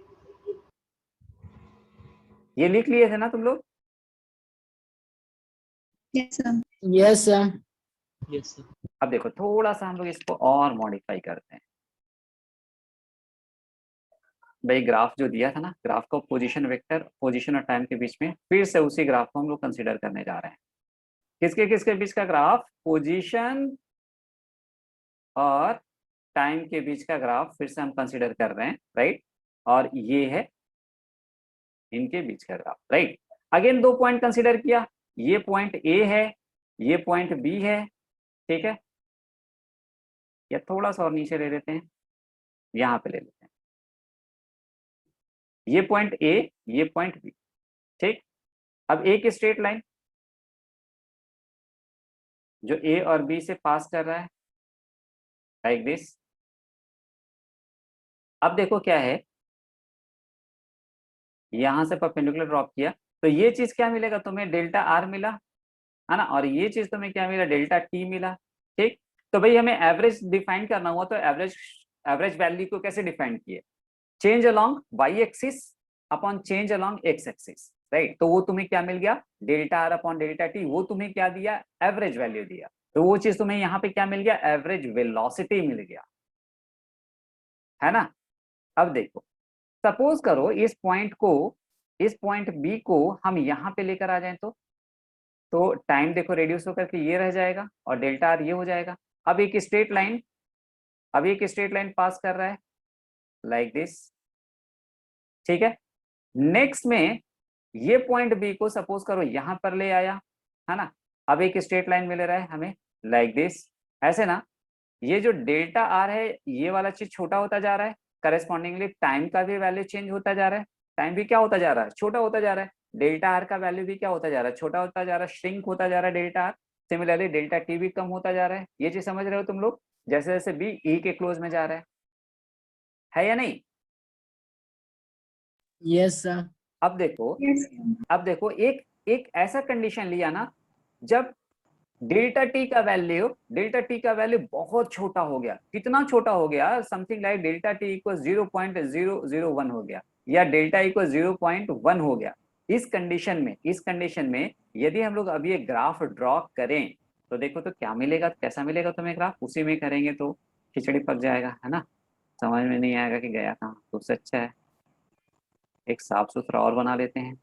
ये लिख लिए थे ना तुम लोग? Yes sir. Yes sir. Yes sir. अब देखो थोड़ा सा हम लोग इसको और मॉडिफाई करते हैं। भाई ग्राफ जो दिया था ना, ग्राफ को पोजीशन वेक्टर, पोजीशन और टाइम के बीच में, फिर से उसी ग्राफ को हम लोग कंसीडर करने जा रहे हैं। किसके किसके बीच का ग्राफ? पोजीशन और टाइम के बीच का ग्राफ फिर से हम कंसीडर कर रहे हैं, राइट? और ये है इनके बीच का ग्राफ, राइट? अगेन दो पॉइंट कंसीडर किया, ये पॉइंट ए है, ये पॉइंट बी है, ठीक है? या थोड़ा सा और नीचे ले लेते हैं, यहाँ पे ले लेते हैं, ये पॉइंट ए, ये पॉइंट बी, ठीक? अब एक स्ट्रेट लाइन जो ए और बी से पास कर रहा है, लाइक दिस। अब देखो क्या है, यहां से परपेंडिकुलर ड्रॉप किया तो ये चीज क्या मिलेगा तुम्हें? डेल्टा आर मिला, है ना? और ये चीज तुम्हें क्या मिला? डेल्टा टी मिला, ठीक? तो भाई हमें एवरेज डिफाइन करना हुआ तो एवरेज वैल्यू को कैसे डिफाइन किए? Change along Y axis upon change along X axis, right? तो वो तुम्हें क्या मिल गया? Delta R upon delta T. वो तुम्हें क्या दिया? एवरेज वैल्यू दिया। तो वो चीज तुम्हें यहाँ पे क्या मिल गया? एवरेज वेलोसिटी मिल गया, है ना? अब देखो सपोज करो इस पॉइंट बी को हम यहाँ पे लेकर आ जाएं तो टाइम देखो रेड्यूस होकर के ये रह जाएगा और डेल्टा आर ये हो जाएगा। अब एक स्ट्रेट लाइन पास कर रहा है लाइक दिस, ठीक है? नेक्स्ट में ये पॉइंट बी को सपोज करो यहाँ पर ले आया, है ना? अब एक स्ट्रेट लाइन मिल रहा है हमें लाइक दिस, ऐसे ना। ये जो डेल्टा आर है ये वाला चीज छोटा होता जा रहा है, करस्पॉन्डिंगली टाइम का भी वैल्यू चेंज होता जा रहा है। टाइम भी क्या होता जा रहा है? छोटा होता जा रहा है। डेल्टा आर का वैल्यू भी क्या होता जा रहा है? छोटा होता जा रहा है, श्रिंक होता जा रहा है delta R. Similarly delta T भी कम होता जा रहा है। ये चीज समझ रहे हो तुम लोग? जैसे जैसे बी ई के क्लोज में जा रहा है या नहीं? Yes sir. अब देखो यस एक ऐसा कंडीशन लिया ना, जब डेल्टा टी का वैल्यू बहुत छोटा हो गया। कितना छोटा हो गया? Something like delta T equal 0.001 हो गया, या डेल्टा इक्वल 0.1 हो गया। इस कंडीशन में यदि हम लोग अभी एक ग्राफ ड्रॉ करें तो देखो तो क्या मिलेगा? कैसा मिलेगा तुम्हें ग्राफ? उसी में करेंगे तो खिचड़ी पक जाएगा, है ना? समझ में नहीं आएगा कि गया कहाँ। तो उससे अच्छा है एक साफ सुथरा और बना लेते हैं।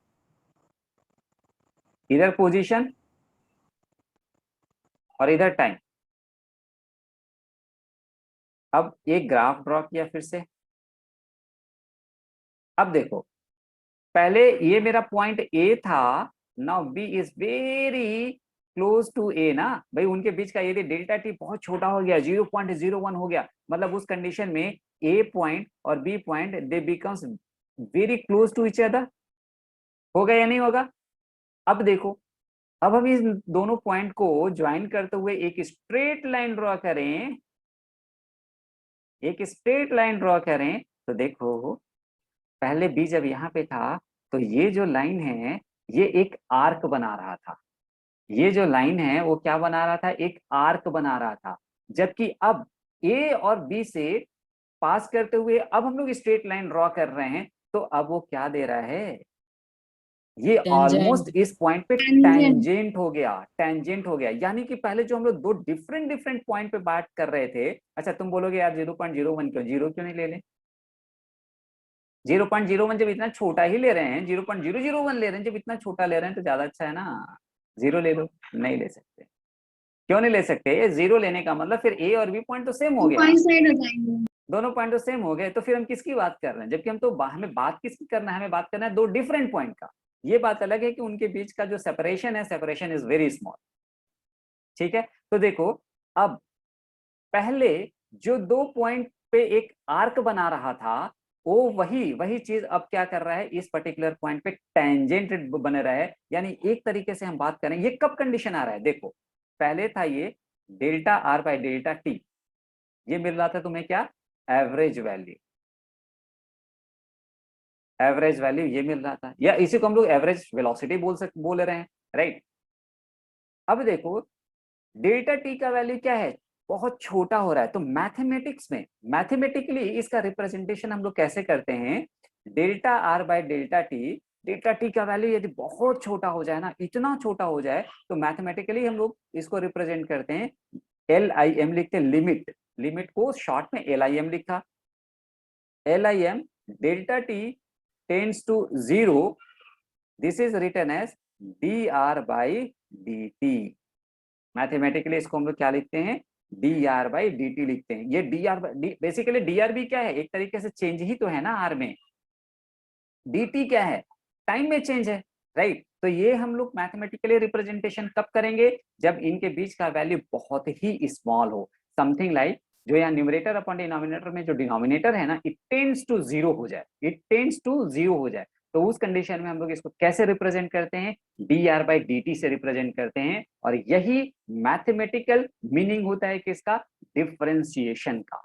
इधर पोजीशन और इधर टाइम। अब एक ग्राफ ड्रॉ किया फिर से। अब देखो पहले ये मेरा पॉइंट ए था, now B is very close to A ना भाई। उनके बीच का यदि डेल्टा टी बहुत छोटा हो गया, 0.01 हो गया, मतलब उस कंडीशन में ए पॉइंट और B point they becomes very close to each other. होगा या नहीं होगा? अब देखो, अब हम इस दोनों पॉइंट को ज्वाइन करते हुए एक स्ट्रेट लाइन ड्रॉ करें, तो देखो पहले बी जब यहाँ पे था तो ये जो लाइन है ये एक आर्क बना रहा था। ये जो लाइन है वो क्या बना रहा था? एक आर्क बना रहा था। जबकि अब ए और बी से पास करते हुए अब हम लोग स्ट्रेट लाइन ड्रॉ कर रहे हैं, तो अब वो क्या दे रहा है? ये ऑलमोस्ट इस पॉइंट पे टेंजेंट हो गया। यानी कि पहले जो हम लोग दो डिफरेंट पॉइंट पे बात कर रहे थे। अच्छा तुम बोलोगे यार 0.01 क्यों? 0 क्यों नहीं ले लें? 0.01 जब इतना छोटा ही ले रहे हैं, 0.001 ले रहे हैं, जब इतना छोटा ले रहे हैं तो ज्यादा अच्छा है ना। 0 ले लो। नहीं ले सकते। क्यों नहीं ले सकते? 0 लेने का मतलब फिर ए और बी पॉइंट तो सेम हो गया, पॉइंट साइड हो जाएंगे। दोनों पॉइंट तो सेम हो गए, तो फिर हम किसकी बात कर रहे हैं? जबकि हम तो हमें बात किसकी करना है? हमें बात करना है दो डिफरेंट पॉइंट का। ये बात अलग है कि उनके बीच का जो सेपरेशन है, सेपरेशन इज वेरी स्मॉल, ठीक है? तो देखो अब पहले जो दो पॉइंट पे एक आर्क बना रहा था वो वही चीज अब क्या कर रहा है? इस पर्टिकुलर पॉइंट पे टेंजेंट बन रहा है। यानी एक तरीके से हम बात करें, ये कब कंडीशन आ रहा है? देखो पहले था ये delta are by delta T, ये मिल रहा था तुम्हें क्या, एवरेज वैल्यू, एवरेज वैल्यू ये मिल रहा था, या इसी को हम लोग एवरेज वेलोसिटी बोल रहे हैं, राइट। अब देखो डेल्टा टी का वैल्यू क्या है, बहुत छोटा हो रहा है, तो मैथमेटिक्स में मैथमेटिकली इसका रिप्रेजेंटेशन हम लोग कैसे करते हैं, delta R by delta T का वैल्यू यदि बहुत छोटा हो जाए ना, इतना छोटा हो जाए, तो मैथमेटिकली हम लोग इसको रिप्रेजेंट करते हैं, LIM लिखते हैं, लिमिट, लिमिट को शॉर्ट में LIM लिखा, LIM delta T tends to 0, this is written as dr by dt। Mathematically इसको हम लोग क्या लिखते हैं, dr by dt लिखते हैं। ये बेसिकली dr भी क्या है, एक तरीके से चेंज ही तो है ना r में, dt क्या है, टाइम में चेंज है, राइट। तो ये हम लोग मैथमेटिकली रिप्रेजेंटेशन कब करेंगे, जब इनके बीच का वैल्यू बहुत ही स्मॉल हो, समथिंग लाइक जो यहाँ न्यूमरेटर अपॉन डिनोमिनेटर में जो डिनोमिनेटर है ना, इट टेंड्स टू 0 हो जाए, इट टेंड्स टू 0 हो जाए, तो उस कंडीशन में हम लोग इसको कैसे रिप्रेजेंट करते हैं, dr by dt से रिप्रेजेंट करते हैं। और यही मैथमेटिकल मीनिंग होता है किसका, डिफरेंशिएशन का।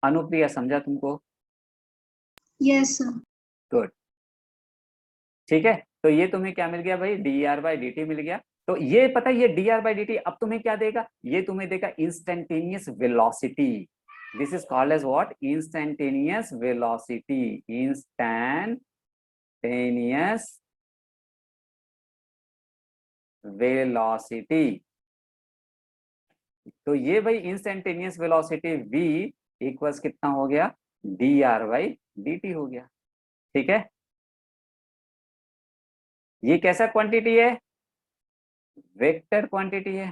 अनुप्रिया समझा तुमको? Yes sir. गुड, ठीक है। तो ये तुम्हें क्या मिल गया भाई, dr by dt मिल गया। तो ये पता है, ये dr by dt अब तुम्हें क्या देगा, ये तुम्हें देगा instantaneous velocity. This is called as what, instantaneous velocity, instantaneous velocity. तो ये भाई इंस्टेंटेनियस वेलोसिटी v इक्वल्स कितना हो गया, dr by dt हो गया, ठीक है। ये कैसा क्वांटिटी है, वेक्टर क्वांटिटी है,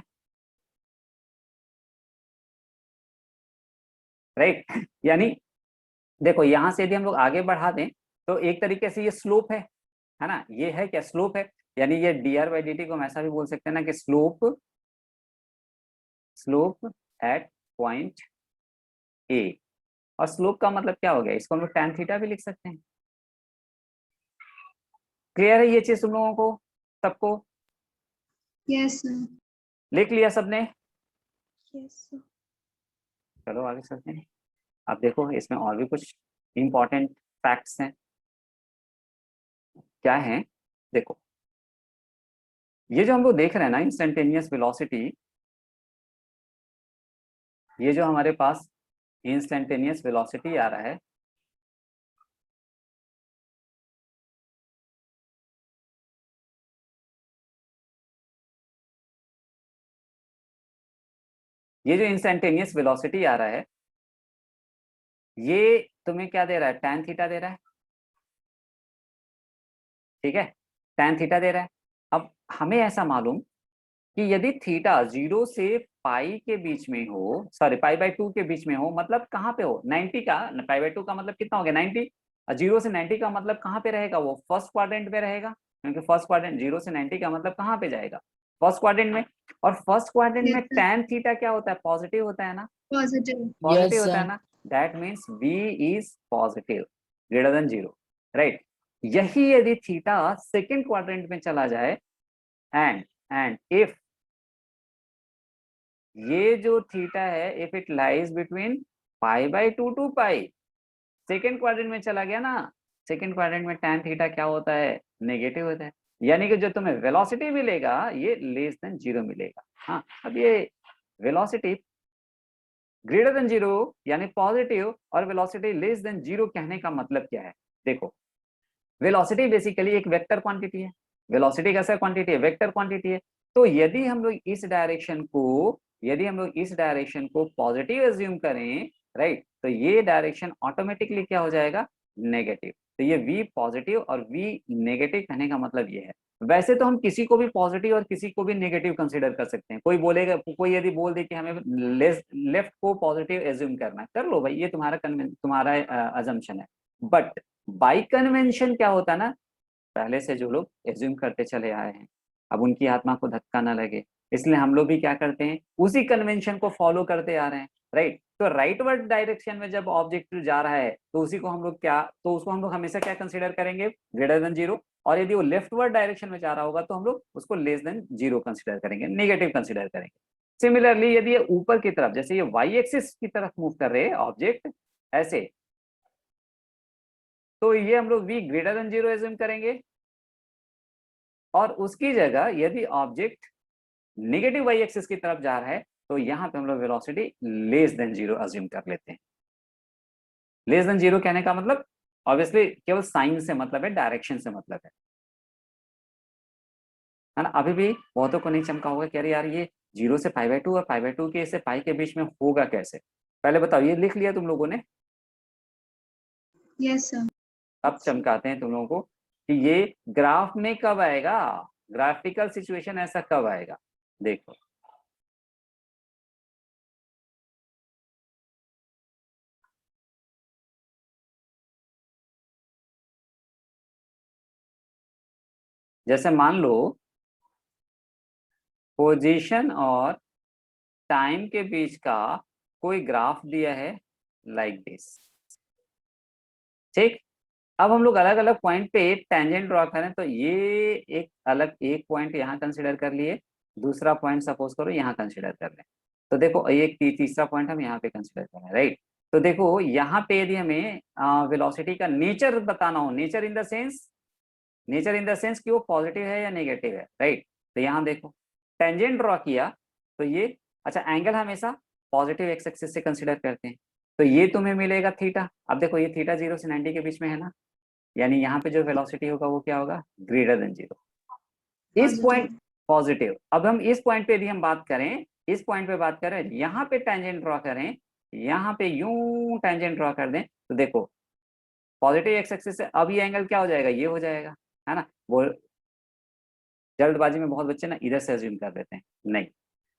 राइट। यानी देखो यहां से यदि हम लोग आगे बढ़ा दें तो एक तरीके से ये स्लोप है ना, ये है क्या, स्लोप है। यानी ये dr by dt को हम ऐसा भी बोल सकते हैं ना कि स्लोप एट पॉइंट ए। और स्लोप का मतलब क्या हो गया, इसको हम लोग tan थीटा भी लिख सकते हैं। क्लियर है ये चीज तुम लोगों को, सबको? Yes sir. लिख लिया सबने? Yes sir. चलो आगे चलते हैं। अब देखो इसमें और भी कुछ इंपॉर्टेंट फैक्ट्स हैं। क्या है, देखो ये जो हम लोग देख रहे हैं ना इंस्टेंटेनियस वेलोसिटी, ये जो हमारे पास इंस्टेंटेनियस वेलोसिटी आ रहा है, ये जो इंस्टेंटेनियस वेलोसिटी आ रहा है, ये तुम्हें क्या दे रहा है, tan थीटा दे रहा है, ठीक है, tan थीटा दे रहा है। अब हमें ऐसा मालूम कि यदि थीटा 0 से पाई के बीच में हो, सॉरी पाई बाय 2 के बीच में हो, मतलब कहाँ पे हो, 90 का, पाई बाय 2 का मतलब कितना हो गया 90, 0 से 90 का मतलब कहाँ पे रहेगा, वो फर्स्ट क्वाड्रेंट में रहेगा, क्योंकि फर्स्ट क्वाड्रेंट 0 से 90 का मतलब कहाँ पे जाएगा, फर्स्ट क्वाड्रेंट में। और फर्स्ट क्वाड्रेंट में Yes, sir. tan थीटा क्या होता है, पॉजिटिव होता है ना, पॉजिटिव। पॉजिटिव Yes, होता है sir. ना, that means v is positive greater than 0, right. यही यदि थीटा सेकेंड क्वाड्रेंट में चला जाए, एंड इफ ये जो थीटा है, if it lies between pi by 2 to pi, second quadrant में चला गया ना, सेकेंड क्वाड्रेंट में tan थीटा क्या होता है, नेगेटिव होता है। यानी कि जो तुम्हें वेलोसिटी मिलेगा ये लेस देन 0 मिलेगा। हाँ, अब ये वेलोसिटी ग्रेटर देन 0 यानी पॉजिटिव, और वेलोसिटी लेस देन 0 कहने का मतलब क्या है, देखो वेलोसिटी बेसिकली एक वेक्टर क्वांटिटी है, वेलोसिटी कैसा क्वांटिटी है, वेक्टर क्वांटिटी है। तो यदि हम लोग इस डायरेक्शन को पॉजिटिव एज्यूम करें, राइट, तो ये डायरेक्शन ऑटोमेटिकली क्या हो जाएगा, नेगेटिव। तो ये v पॉजिटिव और v नेगेटिव कहने का मतलब ये है। वैसे तो हम किसी को भी पॉजिटिव और किसी को भी नेगेटिव कंसीडर कर सकते हैं। कोई बोलेगा, कोई यदि बोल दे कि हमें लेफ्ट को पॉजिटिव एज्यूम करना है, कर लो भाई, ये तुम्हारा अजम्पशन है। बट बाई कन्वेंशन क्या होता है ना, पहले से जो लोग एज्यूम करते चले आए हैं, अब उनकी आत्मा को धक्का ना लगे, इसलिए हम लोग भी क्या करते हैं, उसी कन्वेंशन को फॉलो करते आ रहे हैं, राइट। तो राइटवर्ड डायरेक्शन में जब ऑब्जेक्ट जा रहा है तो उसको हम लोग हमेशा क्या कंसीडर करेंगे, ग्रेटर देन 0। और यदि वो लेफ्टवर्ड डायरेक्शन में जा रहा होगा तो हम लोग उसको लेस देन 0 कंसीडर करेंगे, नेगेटिव कंसीडर करेंगे। सिमिलरली यदि ये ऊपर की तरफ, जैसे ये वाई एक्सिस की तरफ मूव कर रहे हैं ऑब्जेक्ट ऐसे, तो ये हम लोग v ग्रेटर देन 0 एज्यूम करेंगे, और उसकी जगह यदि ऑब्जेक्ट नेगेटिव वाई एक्सिस की तरफ जा रहा है तो यहाँ पे हम लोग वेलोसिटी लेस देन 0 अज्यूम कर लेते हैं। लेस देन 0 कहने का मतलब ऑब्वियसली केवल साइन से मतलब है, डायरेक्शन से मतलब है ना। अभी भी बहुतों को नहीं चमका होगा कि अरे यार ये 0 से π/2 और π/2 के से पाई के बीच में होगा कैसे। पहले बताओ, ये लिख लिया तुम लोगों ने? Yes sir. अब चमकाते हैं तुम लोगों को कि ये ग्राफ में कब आएगा, ग्राफिकल सिचुएशन ऐसा कब आएगा। देखो जैसे मान लो पोजीशन और टाइम के बीच का कोई ग्राफ दिया है लाइक दिस, ठीक। अब हम लोग अलग अलग पॉइंट पे टेंजेंट ड्रॉ करें, तो ये एक अलग एक पॉइंट यहाँ कंसिडर कर लिए, दूसरा पॉइंट सपोज करो यहाँ कंसिडर कर लें, तो देखो एक तीसरा पॉइंट हम यहाँ पे कंसिडर कर रहे हैं, राइट। तो देखो यहाँ पे यदि हमें वेलोसिटी का नेचर बताना हो, nature in the sense, nature in the sense कि वो पॉजिटिव है या नेगेटिव है, राइट। तो यहाँ देखो टेंजेंट ड्रॉ किया तो ये, अच्छा एंगल हमेशा पॉजिटिव एक्स एक्सिस से कंसिडर करते हैं, तो ये तुम्हें मिलेगा थीटा। अब देखो ये थीटा 0 से 90 के बीच में है ना, यानी यहाँ पे जो वेलोसिटी होगा वो क्या होगा, ग्रेटर देन 0। इस पॉइंट पॉजिटिव, अब हम इस पॉइंट पे यदि हम बात करें, इस पॉइंट पे बात करें, यहाँ पे टेंजेंट ड्रॉ करें, यहाँ पे यूं टेंजेंट ड्रॉ कर दें, तो देखो पॉजिटिव एक्स एक्सिस से अब ये एंगल क्या हो जाएगा, ये हो जाएगा, है ना। वो जल्दबाजी में बहुत बच्चे ना इधर से अज्यूम कर देते हैं, नहीं,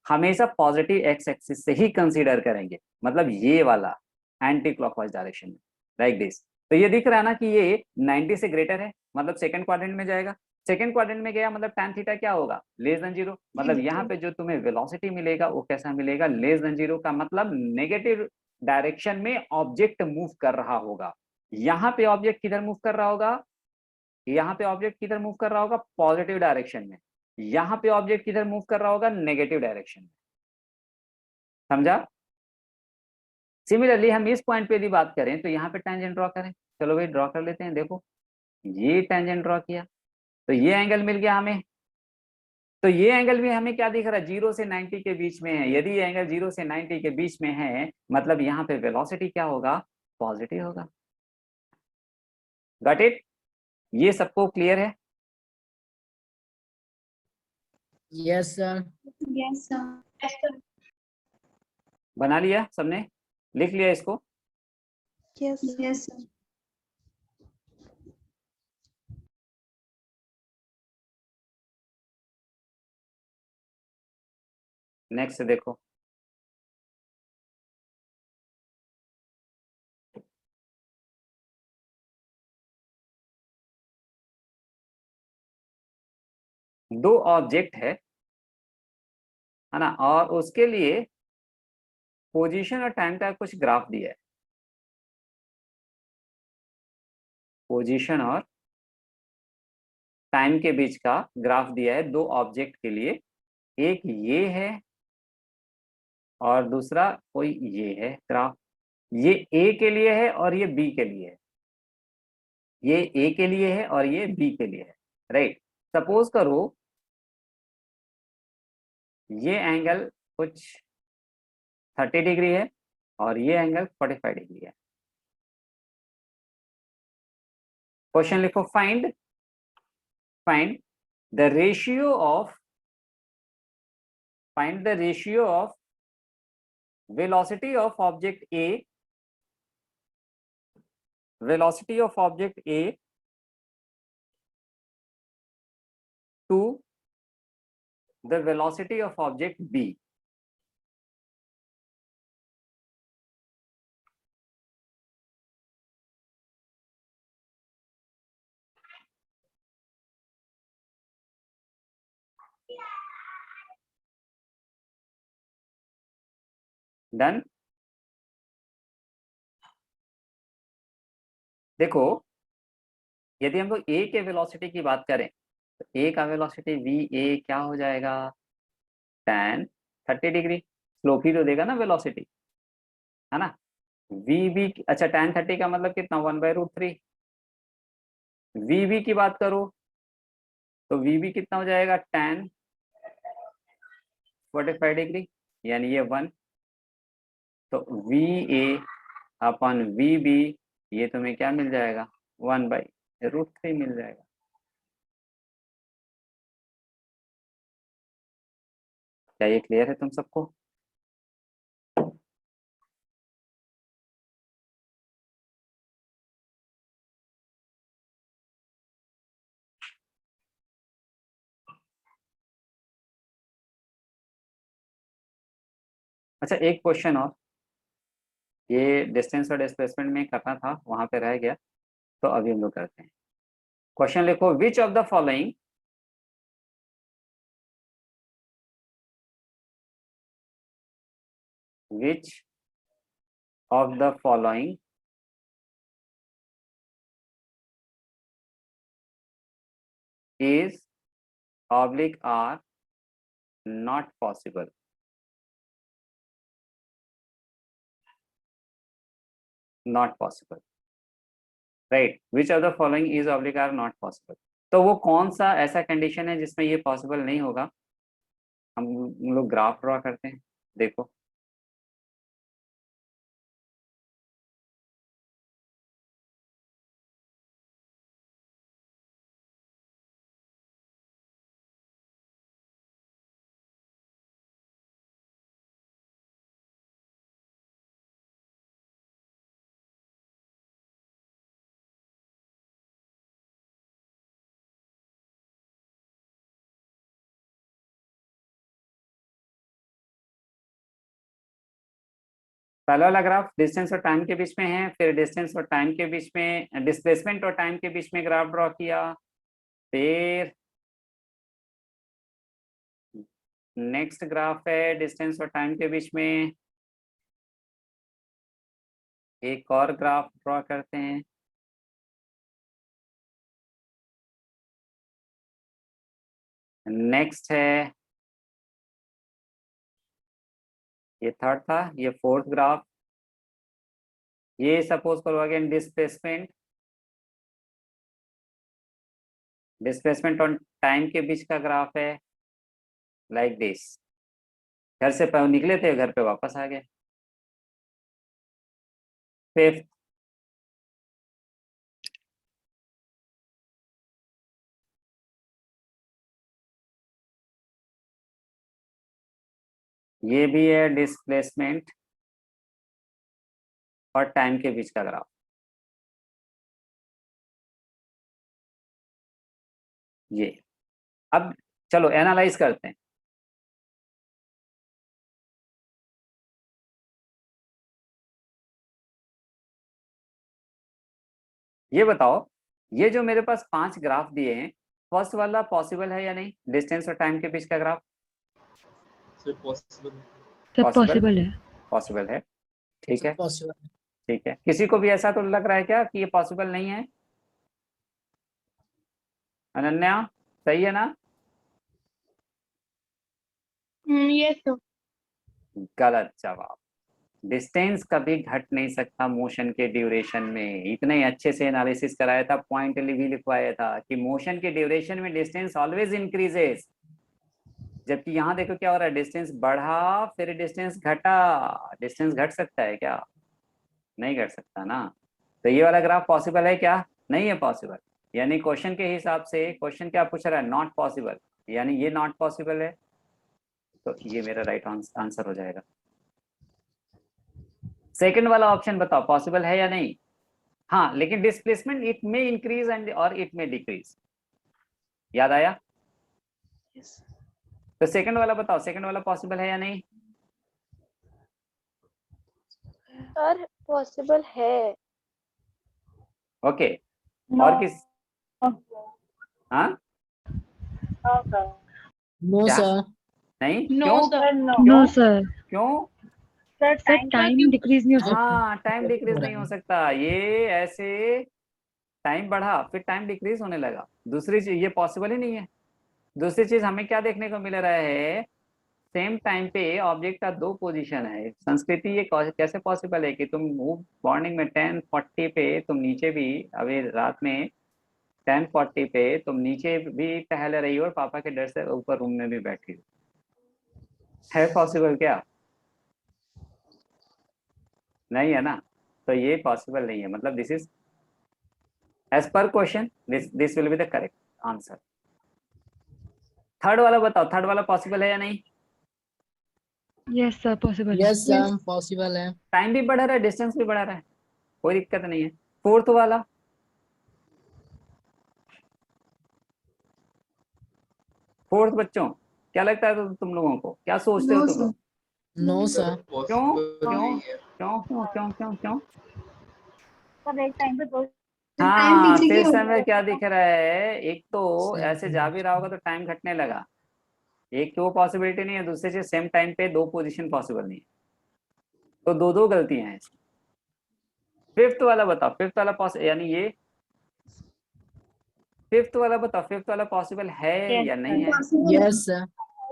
हमेशा पॉजिटिव एक्स एक्सिस से ही कंसीडर करेंगे, मतलब ये वाला एंटी क्लॉकवाइज डायरेक्शन में, लाइक दिस। तो ये दिख रहा है ना कि ये 90 से ग्रेटर है, मतलब सेकंड क्वाड्रेंट में जाएगा, सेकंड क्वाड्रेंट में गया मतलब tan थीटा क्या होगा, लेस देन 0, मतलब यहाँ पे जो तुम्हें वेलोसिटी मिलेगा वो कैसा मिलेगा, लेस देन 0 का मतलब नेगेटिव डायरेक्शन में ऑब्जेक्ट मूव कर रहा होगा। यहाँ पे ऑब्जेक्ट किधर मूव कर रहा होगा, यहाँ पे ऑब्जेक्ट किधर मूव कर रहा होगा, पॉजिटिव डायरेक्शन में, यहाँ पे ऑब्जेक्ट किधर मूव कर रहा होगा, नेगेटिव डायरेक्शन में, समझा। सिमिलरली हम इस पॉइंट पे यदि बात करें तो यहाँ पे टेंजेंट ड्रॉ करें, चलो भाई ड्रॉ कर लेते हैं। देखो ये टेंजेंट ड्रॉ किया तो ये एंगल मिल गया हमें, तो ये एंगल भी हमें क्या दिख रहा है, 0 से 90 के बीच में है। यदि ये एंगल 0 से 90 के बीच में है मतलब यहाँ पे वेलोसिटी क्या होगा, पॉजिटिव होगा। गॉट इट, ये सबको क्लियर है? Yes sir. Yes sir. बना लिया सबने, लिख लिया इसको? Yes yes sir. नेक्स्ट देखो, दो ऑब्जेक्ट है ना, और उसके लिए पोजीशन और टाइम का कुछ ग्राफ दिया है, पोजीशन और टाइम के बीच का ग्राफ दिया है दो ऑब्जेक्ट के लिए, एक ये है और दूसरा कोई ये है ग्राफ, ये ए के लिए है और ये बी के लिए है, ये ए के लिए है और ये बी के लिए है, राइट। सपोज करो ये एंगल कुछ 30 डिग्री है और ये एंगल 45 डिग्री है। क्वेश्चन लिखो, find the ratio of velocity of object A, velocity of object A to the velocity of object B. Done. देखो यदि हम लोग ए के वेलोसिटी की बात करें तो ए का वेलोसिटी वी ए क्या हो जाएगा, tan 30 डिग्री, स्लोप ही तो देगा ना वेलोसिटी, है ना। वी बी, अच्छा tan 30 का मतलब कितना, 1/√3। वी बी की बात करो तो वी बी कितना हो जाएगा, tan 45 डिग्री, यानी ये 1। तो V A upon V B, ये तुम्हें क्या मिल जाएगा, 1/√3 मिल जाएगा। क्या ये क्लियर है तुम सबको? अच्छा एक क्वेश्चन और, ये डिस्टेंस और डिस्प्लेसमेंट में करना था, वहां पे रह गया, तो अभी हम लोग करते हैं। क्वेश्चन लिखो, which of the following which of the following is oblique are not possible? Not possible, right? Which of the following is oblique are not possible? तो वो कौन सा ऐसा कंडीशन है जिसमें ये पॉसिबल नहीं होगा? हम लोग ग्राफ ड्रॉ करते हैं, देखो। पहला वाला ग्राफ डिस्टेंस और टाइम के बीच में है, फिर डिस्टेंस और टाइम के बीच में, डिस्प्लेसमेंट और टाइम के बीच में ग्राफ ड्रॉ किया, फिर नेक्स्ट ग्राफ है डिस्टेंस और टाइम के बीच में, एक और ग्राफ ड्रॉ करते हैं, नेक्स्ट है, ये थर्ड था, ये फोर्थ ग्राफ। ये सपोज करो अगेन डिस्प्लेसमेंट और टाइम के बीच का ग्राफ है, लाइक दिस। घर से निकले थे, घर पे वापस आ गए। फिफ्थ, ये भी है डिस्प्लेसमेंट और टाइम के बीच का ग्राफ। ये अब चलो एनालाइज करते हैं। ये बताओ, ये जो मेरे पास 5 ग्राफ दिए हैं, फर्स्ट वाला पॉसिबल है या नहीं, डिस्टेंस और टाइम के बीच का ग्राफ? सर पॉसिबल पॉसिबल है, पॉसिबल है, ठीक है, पॉसिबल। ठीक है। किसी को भी ऐसा तो लग रहा है क्या कि ये पॉसिबल नहीं है? अनन्या, सही है ना? ये तो गलत जवाब। डिस्टेंस कभी घट नहीं सकता मोशन के ड्यूरेशन में। इतने अच्छे से एनालिसिस कराया था, पॉइंट भी लिखवाया था कि मोशन के ड्यूरेशन में डिस्टेंस ऑलवेज इंक्रीजेस, जबकि यहाँ देखो क्या हो रहा है, डिस्टेंस बढ़ा फिर डिस्टेंस घटा। डिस्टेंस घट सकता है क्या? नहीं घट सकता ना। तो ये वाला ग्राफ पॉसिबल है क्या? नहीं है पॉसिबल। यानी क्वेश्चन के हिसाब से, क्वेश्चन क्या पूछ रहा है, नॉट पॉसिबल, यानी ये नॉट पॉसिबल है। तो ये मेरा राइट आंसर हो जाएगा। सेकंड वाला ऑप्शन बताओ पॉसिबल है या नहीं? हाँ, लेकिन डिस्प्लेसमेंट इट में इंक्रीज एंड और इट में डिक्रीज। याद आया? तो सेकंड वाला बताओ, सेकंड वाला पॉसिबल है या नहीं? सर पॉसिबल है। ओके, और किस? हाँ, नो क्या? सर। नहीं, नो क्यों? सर, नो क्यों? सर क्यों? सर टाइम डिक्रीज नहीं हो सकता। हाँ, टाइम डिक्रीज नहीं हो सकता। ये ऐसे टाइम बढ़ा फिर टाइम डिक्रीज होने लगा। दूसरी चीज, ये पॉसिबल ही नहीं है। दूसरी चीज हमें क्या देखने को मिल रहा है, सेम टाइम पे ऑब्जेक्ट का दो पोजीशन है। संस्कृति ये कैसे पॉसिबल है कि तुम मूव मॉर्निंग में 10:40 पे तुम नीचे भी, अभी रात में 10:40 पे तुम नीचे भी टहल रही हो और पापा के डर से ऊपर रूम में भी बैठी हो? है पॉसिबल क्या? नहीं है ना, तो ये पॉसिबल नहीं है। मतलब this is as per question, this will be the correct answer. Third वाला बताओ, थर्ड वाला पॉसिबल है या नहीं? Yes, sir. Possible. Yes, possible है. टाइम भी बढ़ा रहा है, डिस्टेंस भी बढ़ा रहा है, कोई दिक्कत नहीं है। फोर्थ वाला, फोर्थ बच्चों क्या लगता है तुम लोगों को, क्या सोचते हो No, तुम लोग? No, sir. क्यों क्यों क्यों क्यों क्यों क्यों क्यों? सब एक टाइम पे दो टाइम हाँ, पीछे तो की इस हो समय क्या दिख रहा है, एक तो Same ऐसे जा भी रहा होगा तो टाइम घटने लगा, एक तो वो पॉसिबिलिटी नहीं है, दूसरे से सेम टाइम पे दो पोजीशन पॉसिबल नहीं है, तो दो दो गलतियां हैं। फिफ्थ वाला बताओ, फिफ्थ वाला यानी ये फिफ्थ वाला बताओ, फिफ्थ वाला पॉसिबल है या नहीं है? Yes, sir.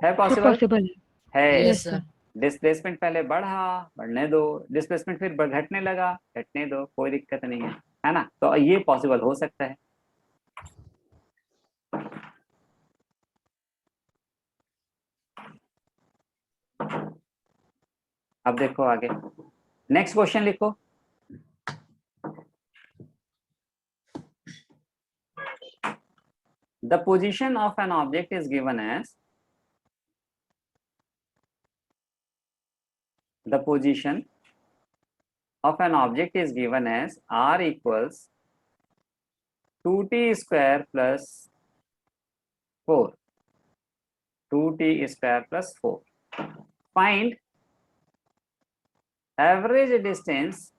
है Sir, पॉसिबल possible. है। Yes, sir. डिस्प्लेसमेंट पहले बढ़ा, बढ़ने दो, डिस्प्लेसमेंट फिर घटने लगा, घटने दो, कोई दिक्कत नहीं है ना, तो ये पॉसिबल हो सकता है। अब देखो आगे, नेक्स्ट क्वेश्चन लिखो। The position of an object is given as the position of an object is given as r equals 2t square plus 4, 2t square plus 4. Find average distance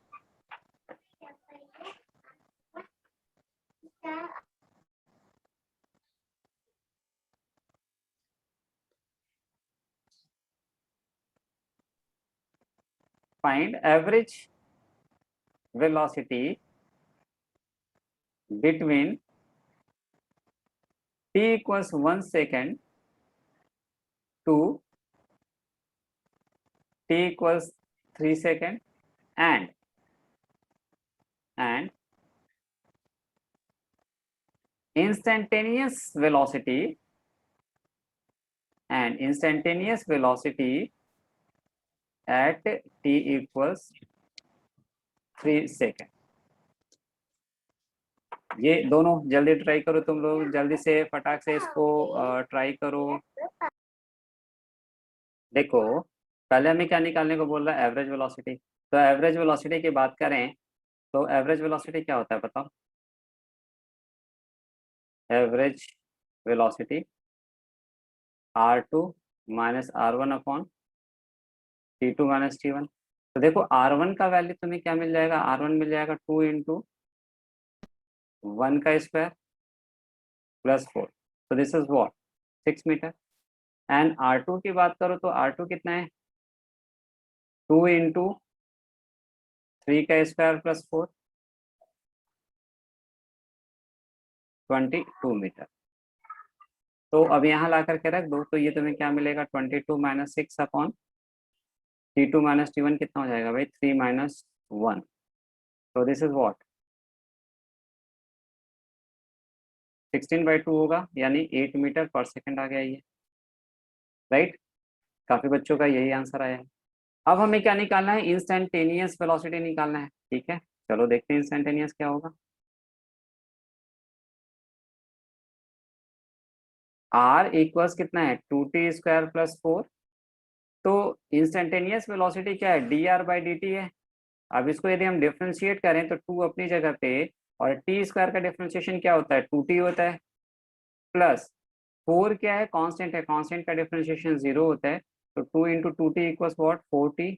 find average velocity between t equals 1 second to t equals 3 second and instantaneous velocity at t equals 3 second। ये दोनों जल्दी ट्राई करो तुम लोग, जल्दी से फटाक से इसको ट्राई करो। देखो पहले हमें क्या निकालने को बोल रहा है, एवरेज वेलोसिटी। तो एवरेज वेलोसिटी की बात करें तो एवरेज वेलोसिटी क्या होता है बताओ? Average velocity r2 minus r1 upon t2 minus t1। तो देखो r1 का वैल्यू तुम्हें क्या मिल जाएगा, r1 मिल जाएगा 2 इंटू 1 का स्क्वायर प्लस 4, तो this is what 6 metre. And r2 की बात करो तो r2 कितना है, 2 इंटू 3 का स्क्वायर प्लस 4, 22 मीटर। तो अब यहाँ ला करके रख दो, तो ये तुम्हें क्या मिलेगा, 22 minus 6 upon t2 minus t1 कितना हो जाएगा भाई, 3 माइनस 1, तो दिस इज व्हाट 16/2 होगा, यानी 8 मीटर पर सेकंड आ गया ये, राइट। काफी बच्चों का यही आंसर आया है। अब हमें क्या निकालना है, इंस्टेंटेनियस वेलोसिटी निकालना है, ठीक है। चलो देखते हैं इंस्टेंटेनियस क्या होगा। r इक्वल्स कितना है, 2t स्क्वायर प्लस 4। तो इंस्टेंटेनियस वेलोसिटी क्या है, dr/dt है। अब इसको यदि हम डिफ्रेंशिएट करें तो 2 अपनी जगह पे, और टी स्क्वायर का डिफ्रेंशिएशन क्या होता है, 2t होता है, प्लस 4 क्या है, कांस्टेंट है, कांस्टेंट का डिफ्रेंशिएशन 0 होता है, तो 2 into 2t equals what 4t,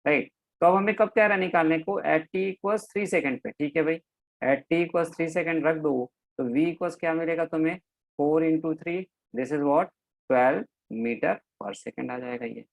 right. तो अब हमें कब कह रहा है निकालने को, एट t इक्वल्स 3 सेकंड पे, ठीक है भाई, एट t इक्वल्स 3 सेकंड रख दो, तो v इक्वल्स क्या मिलेगा तुम्हें, 4 into 3, this is what 12 metre per second आ जाएगा ये।